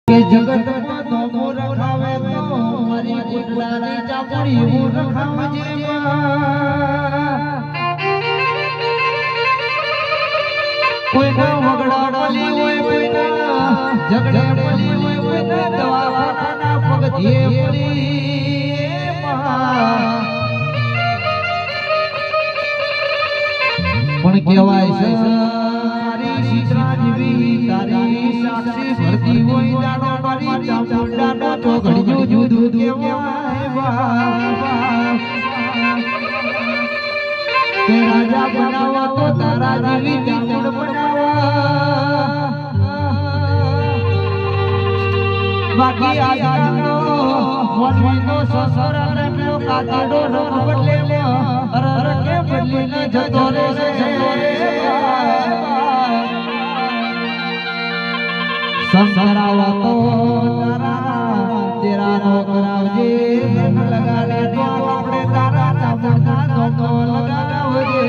કે જગતમાં નોમો રખાવે તો મારી કુટલાની ચાપડી હું રખાવજે કોઈના વગડા પલી હોય કોઈના ઝગડે પલી હોય કોઈના દવાખાના પગથિયે પલી પણ કહેવાય છે તારી સીતરા જેવી તારી સાક્ષી ભરતી હોય દાડો મારી ચામુંડાનો ચોઘડિયું જુદું કહેવાય કે રાજા બનાવવા તો તારા જેવી ચામુંડ બનાવવા બાકી આજનો વનવીનો સસર અને પેલો કાચડો રંગ બદલે અરર કે બદલીને જતો રે સંકરાવા તો તારા તેરા નો કરાવજે રંગ લગાડે તો આપણે તારા ચામુંડા નો લગાવજે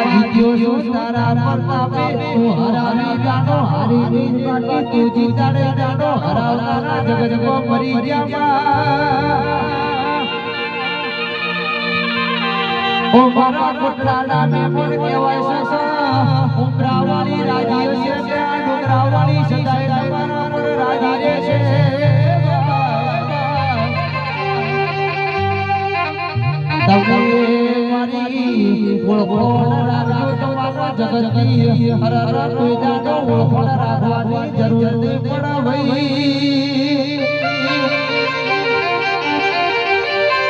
જીત્યો છું તારા પ્રતાપે તું હરાવી જાણો હારી ની બાકી તું જીતાડે જાણો હરાવનારા જગતમાં મરી ગયા ઓ મારા કોટલાના ને પણ કહેવાય છે ઉમરાવાળી રાજી છે કે આ ડુંગરાવાળી સદાય તમારા પર રાજી છે તમે મારી ઓળખોણ રાખજો તમારા જગતની હરર કોઈ જાણો ઓળખોણ રાખવાની જરૂર નહીં પડે ભાઈ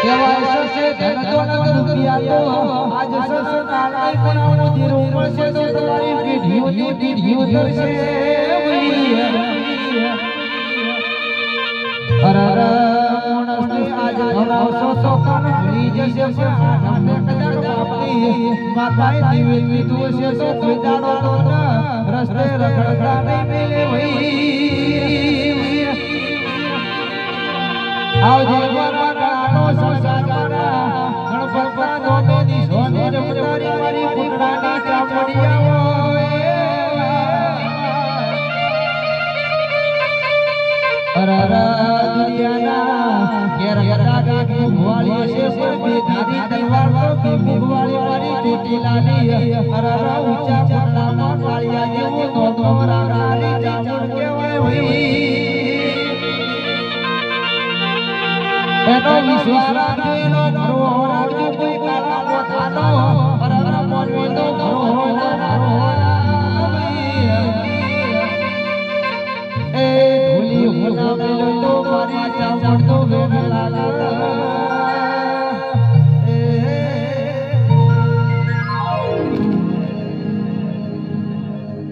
કહેવાય છે ધન દોલત રૂપિયા તો આજ સસ કાળા પણ ઉધીરું મળશે તો તમારી પેઢીઓની પેઢીઓ થશે હરર માણસની આજ ભરાવશો તો કામ ભૂલી જશે તમને કદાચ બાપની માતાએ દીવે લીધું છે તો કોઈ દાડો તો રસ્તે રખડતા નહીં મિલે ભાઈ આવજે મારા ગાનો સંસાર મારા ગણપતના નોમેની સોની રમતારી મારી કુંડળાની ચામડિયા અરર દુનિયાના ઘેર ઘેરા કે ભુવાળી છે પણ બે ધારી તલવાર તો કે ભુવાળી મારી ચોટીલાની અરર ઊંચા પગલામાં કાળિયા જેવું નોંધો રાગાની ચામડ કહેવાય ભાઈ એનો વિશ્વાસ રાખજો એનો ભરો રાખજો કોઈ કાળા પોતાનો અરર મોનવીનો ભરો એ ઢોલી હોના મેલો તો મારી ચામડ